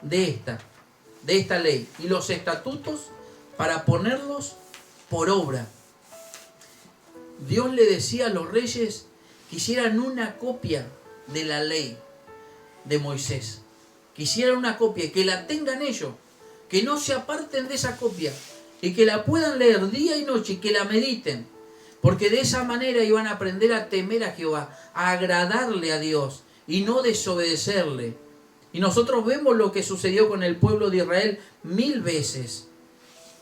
[SPEAKER 1] de esta ley y los estatutos, para ponerlos por obra. Dios le decía a los reyes que hicieran una copia de la ley de Moisés, que hicieran una copia, que la tengan ellos, que no se aparten de esa copia y que la puedan leer día y noche y que la mediten. Porque de esa manera iban a aprender a temer a Jehová, a agradarle a Dios y no desobedecerle. Y nosotros vemos lo que sucedió con el pueblo de Israel 1000 veces.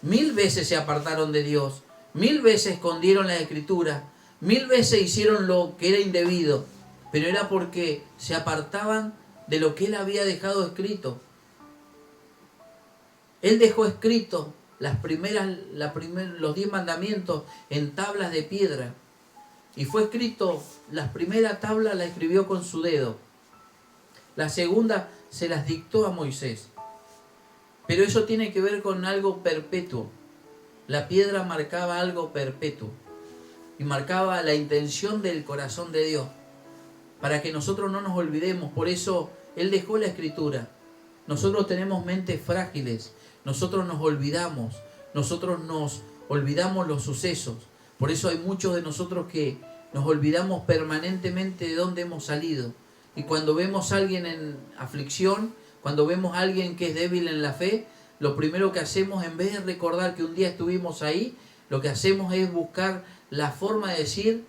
[SPEAKER 1] 1000 veces se apartaron de Dios, 1000 veces escondieron la Escritura, 1000 veces hicieron lo que era indebido, pero era porque se apartaban de lo que Él había dejado escrito. Él dejó escrito los 10 mandamientos en tablas de piedra, y fue escrito, la primera tabla la escribió con su dedo, la segunda se las dictó a Moisés. Pero eso tiene que ver con algo perpetuo. La piedra marcaba algo perpetuo y marcaba la intención del corazón de Dios, para que nosotros no nos olvidemos. Por eso Él dejó la Escritura. Nosotros tenemos mentes frágiles, nosotros nos olvidamos los sucesos. Por eso hay muchos de nosotros que nos olvidamos permanentemente de dónde hemos salido. Y cuando vemos a alguien en aflicción, cuando vemos a alguien que es débil en la fe, lo primero que hacemos, en vez de recordar que un día estuvimos ahí, lo que hacemos es buscar la forma de decir,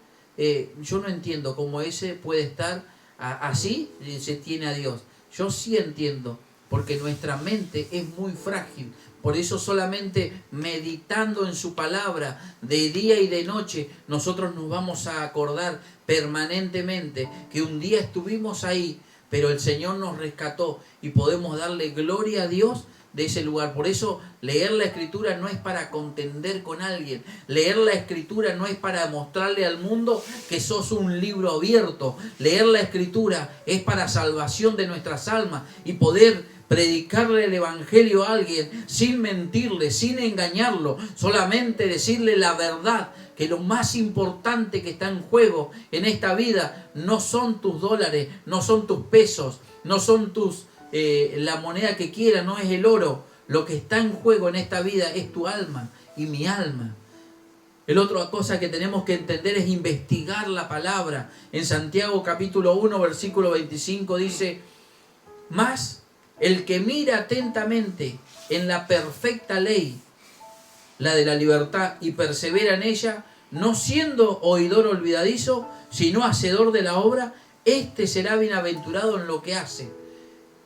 [SPEAKER 1] yo no entiendo cómo ese puede estar así, se tiene a Dios. Yo sí entiendo, porque nuestra mente es muy frágil. Por eso solamente meditando en su palabra de día y de noche, nosotros nos vamos a acordar permanentemente que un día estuvimos ahí, pero el Señor nos rescató y podemos darle gloria a Dios de ese lugar. Por eso leer la Escritura no es para contender con alguien. Leer la Escritura no es para mostrarle al mundo que sos un libro abierto. Leer la Escritura es para salvación de nuestras almas y poder predicarle el Evangelio a alguien sin mentirle, sin engañarlo, solamente decirle la verdad, que lo más importante que está en juego en esta vida no son tus dólares, no son tus pesos, no son la moneda que quieras, no es el oro. Lo que está en juego en esta vida es tu alma y mi alma. El otra cosa que tenemos que entender es investigar la palabra. En Santiago capítulo 1 versículo 25 dice: mas el que mira atentamente en la perfecta ley, la de la libertad, y persevera en ella, no siendo oidor olvidadizo, sino hacedor de la obra, este será bienaventurado en lo que hace.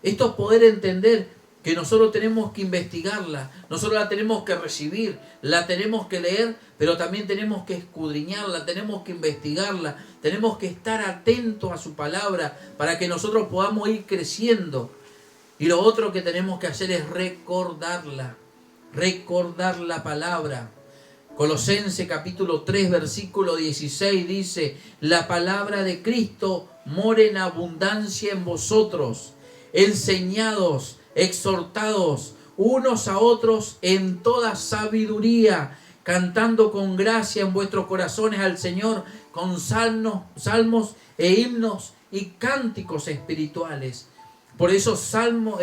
[SPEAKER 1] Esto es poder entender que nosotros tenemos que investigarla, nosotros la tenemos que recibir, la tenemos que leer, pero también tenemos que escudriñarla, tenemos que investigarla, tenemos que estar atentos a su palabra para que nosotros podamos ir creciendo. Y lo otro que tenemos que hacer es recordarla, recordar la palabra. Colosenses capítulo 3 versículo 16 dice: la palabra de Cristo mora en abundancia en vosotros, enseñados, exhortados unos a otros en toda sabiduría, cantando con gracia en vuestros corazones al Señor, con salmos e himnos y cánticos espirituales. Por eso Salmo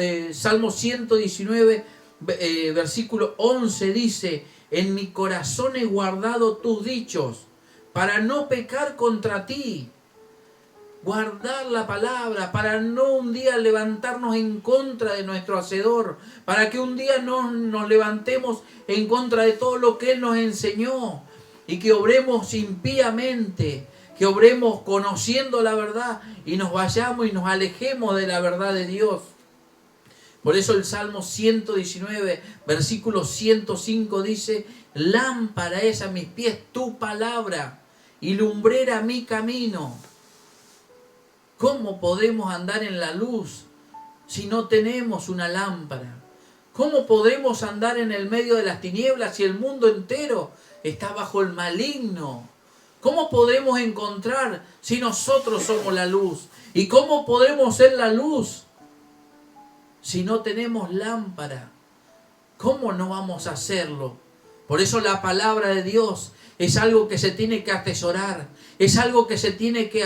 [SPEAKER 1] 119, versículo 11 dice: en mi corazón he guardado tus dichos, para no pecar contra ti. Guardar la palabra, para no un día levantarnos en contra de nuestro Hacedor, para que un día no nos levantemos en contra de todo lo que Él nos enseñó, y que obremos impíamente, que obremos conociendo la verdad y nos vayamos y nos alejemos de la verdad de Dios. Por eso el Salmo 119, versículo 105 dice: lámpara es a mis pies tu palabra y lumbrera mi camino. ¿Cómo podemos andar en la luz si no tenemos una lámpara? ¿Cómo podremos andar en el medio de las tinieblas si el mundo entero está bajo el maligno? ¿Cómo podremos encontrar si nosotros somos la luz? ¿Y cómo podremos ser la luz si no tenemos lámpara? ¿Cómo no vamos a hacerlo? Por eso la palabra de Dios es algo que se tiene que atesorar, es algo que se tiene que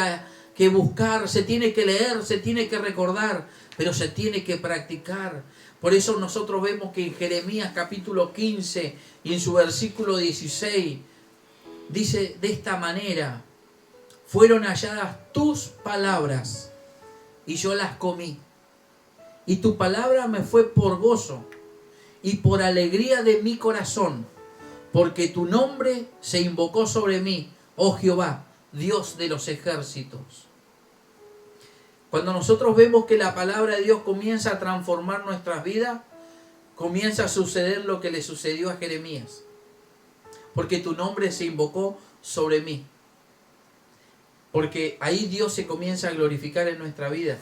[SPEAKER 1] buscar, se tiene que leer, se tiene que recordar, pero se tiene que practicar. Por eso nosotros vemos que en Jeremías capítulo 15 y en su versículo 16 dice de esta manera: fueron halladas tus palabras y yo las comí, y tu palabra me fue por gozo y por alegría de mi corazón, porque tu nombre se invocó sobre mí. oh Jehová, Dios de los ejércitos. Cuando nosotros vemos que la palabra de Dios comienza a transformar nuestras vidas, comienza a suceder lo que le sucedió a Jeremías. Porque tu nombre se invocó sobre mí. Porque ahí Dios se comienza a glorificar en nuestra vida,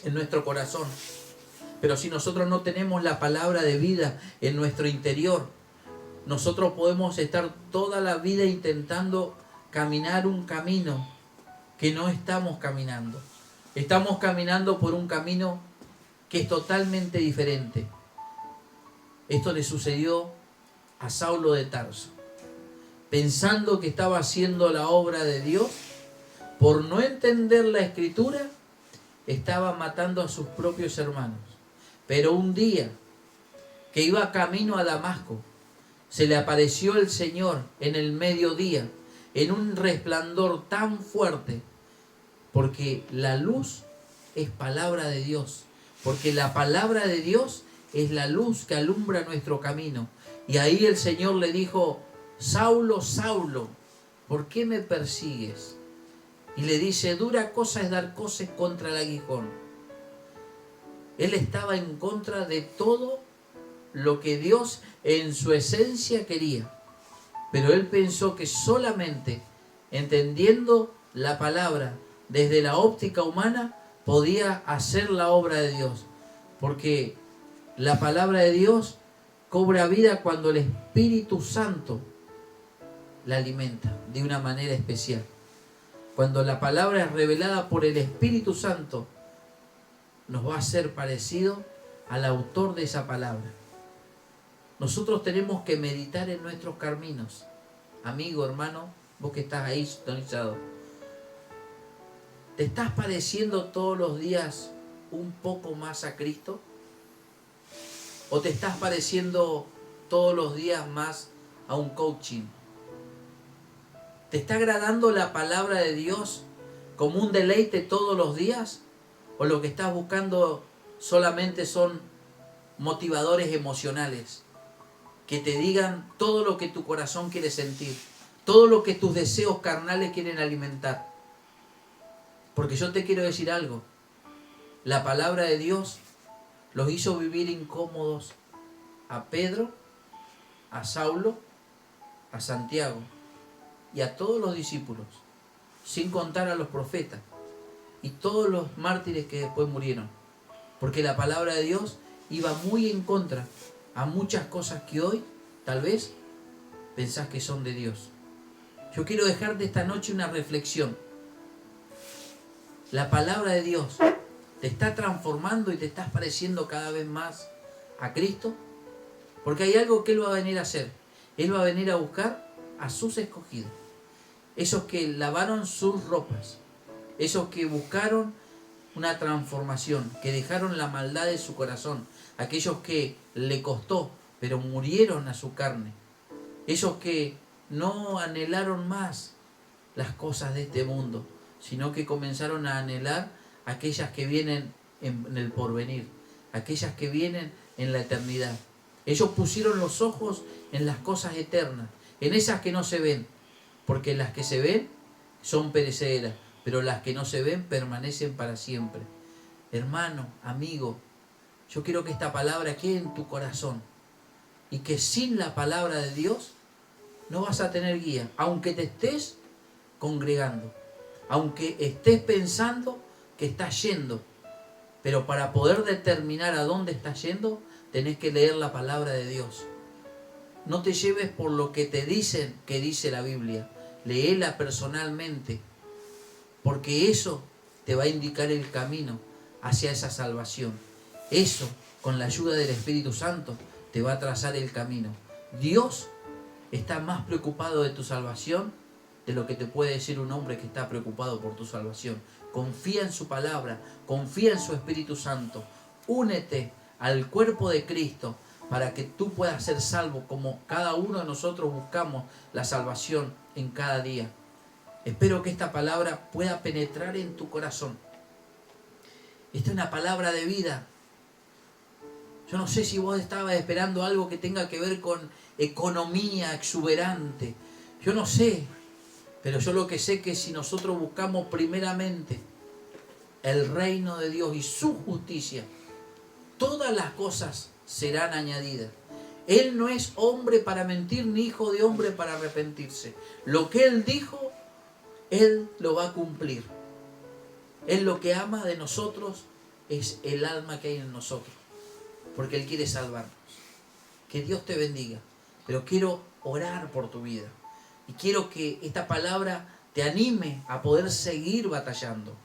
[SPEAKER 1] en nuestro corazón. Pero si nosotros no tenemos la palabra de vida en nuestro interior, nosotros podemos estar toda la vida intentando caminar un camino que no estamos caminando. Estamos caminando por un camino que es totalmente diferente. Esto le sucedió a Saulo de Tarso. Pensando que estaba haciendo la obra de Dios, por no entender la Escritura, estaba matando a sus propios hermanos. Pero un día que iba camino a Damasco, se le apareció el Señor en el mediodía, en un resplandor tan fuerte, porque la luz es palabra de Dios, porque la palabra de Dios es la luz que alumbra nuestro camino. Y ahí el Señor le dijo: Saulo, Saulo, ¿por qué me persigues? Y le dice: dura cosa es dar coces contra el aguijón. Él estaba en contra de todo lo que Dios en su esencia quería. Pero él pensó que solamente entendiendo la palabra desde la óptica humana podía hacer la obra de Dios. Porque la palabra de Dios cobra vida cuando el Espíritu Santo la alimenta de una manera especial. Cuando la palabra es revelada por el Espíritu Santo, nos va a hacer parecido al autor de esa palabra. Nosotros tenemos que meditar en nuestros caminos. Amigo, hermano, vos que estás ahí sintonizado, ¿te estás pareciendo todos los días un poco más a Cristo? ¿O te estás pareciendo todos los días más a un coaching? ¿Te está agradando la palabra de Dios como un deleite todos los días? ¿O lo que estás buscando solamente son motivadores emocionales que te digan todo lo que tu corazón quiere sentir, todo lo que tus deseos carnales quieren alimentar? Porque yo te quiero decir algo: la palabra de Dios los hizo vivir incómodos a Pedro, a Saulo, a Santiago y a todos los discípulos, sin contar a los profetas y todos los mártires que después murieron. Porque la palabra de Dios iba muy en contra a muchas cosas que hoy tal vez pensás que son de Dios. Yo quiero dejarte esta noche una reflexión. La palabra de Dios te está transformando y te estás pareciendo cada vez más a Cristo. Porque hay algo que Él va a venir a hacer. Él va a venir a buscar a sus escogidos. Esos que lavaron sus ropas. Esos que buscaron una transformación. Que dejaron la maldad de su corazón. Aquellos que le costó, pero murieron a su carne. Esos que no anhelaron más las cosas de este mundo, sino que comenzaron a anhelar aquellas que vienen en el porvenir, aquellas que vienen en la eternidad. Ellos pusieron los ojos en las cosas eternas, en esas que no se ven, porque las que se ven son perecederas, pero las que no se ven permanecen para siempre. Hermano, amigo, yo quiero que esta palabra quede en tu corazón y que sin la palabra de Dios no vas a tener guía, aunque te estés congregando, aunque estés pensando que estás yendo, pero para poder determinar a dónde estás yendo, tenés que leer la palabra de Dios. No te lleves por lo que te dicen que dice la Biblia, léela personalmente, porque eso te va a indicar el camino hacia esa salvación. Eso, con la ayuda del Espíritu Santo, te va a trazar el camino. Dios está más preocupado de tu salvación de lo que te puede decir un hombre que está preocupado por tu salvación. Confía en su palabra, confía en su Espíritu Santo. Únete al cuerpo de Cristo para que tú puedas ser salvo, como cada uno de nosotros buscamos la salvación en cada día. Espero que esta palabra pueda penetrar en tu corazón. Esta es una palabra de vida. Yo no sé si vos estabas esperando algo que tenga que ver con economía exuberante. Yo no sé. Pero yo lo que sé que si nosotros buscamos primeramente el reino de Dios y su justicia, todas las cosas serán añadidas. Él no es hombre para mentir, ni hijo de hombre para arrepentirse. Lo que Él dijo, Él lo va a cumplir. Él lo que ama de nosotros es el alma que hay en nosotros, porque Él quiere salvarnos. Que Dios te bendiga. Pero quiero orar por tu vida. Y quiero que esta palabra te anime a poder seguir batallando.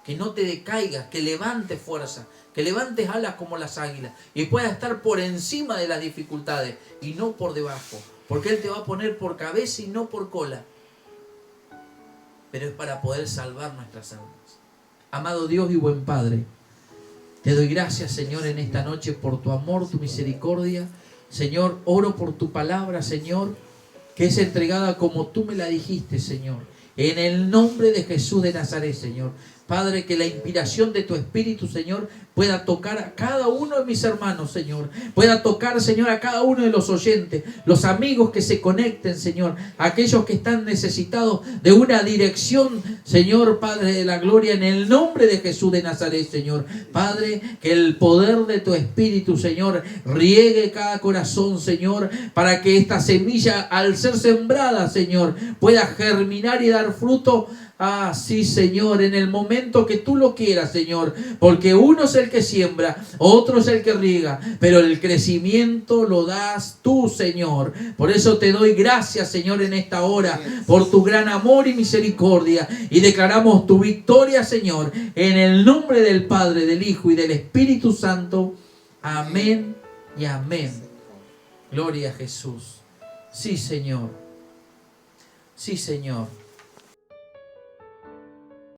[SPEAKER 1] Que no te decaigas, que levantes fuerza, que levantes alas como las águilas y puedas estar por encima de las dificultades y no por debajo. Porque Él te va a poner por cabeza y no por cola. Pero es para poder salvar nuestras almas. Amado Dios y buen Padre, te doy gracias, Señor, en esta noche por tu amor, tu misericordia. Señor, oro por tu palabra, Señor, que es entregada como tú me la dijiste, Señor. En el nombre de Jesús de Nazaret, Señor. Padre, que la inspiración de tu Espíritu, Señor, pueda tocar a cada uno de mis hermanos, Señor. Pueda tocar, Señor, a cada uno de los oyentes, los amigos que se conecten, Señor. Aquellos que están necesitados de una dirección, Señor, Padre de la gloria, en el nombre de Jesús de Nazaret, Señor. Padre, que el poder de tu Espíritu, Señor, riegue cada corazón, Señor, para que esta semilla, al ser sembrada, Señor, pueda germinar y dar fruto. Ah, sí, Señor, en el momento que tú lo quieras, Señor, porque uno es el que siembra, otro es el que riega, pero el crecimiento lo das tú, Señor. Por eso te doy gracias, Señor, en esta hora, por tu gran amor y misericordia, y declaramos tu victoria, Señor, en el nombre del Padre, del Hijo y del Espíritu Santo. Amén y amén. Gloria a Jesús. Sí, Señor. Sí, Señor.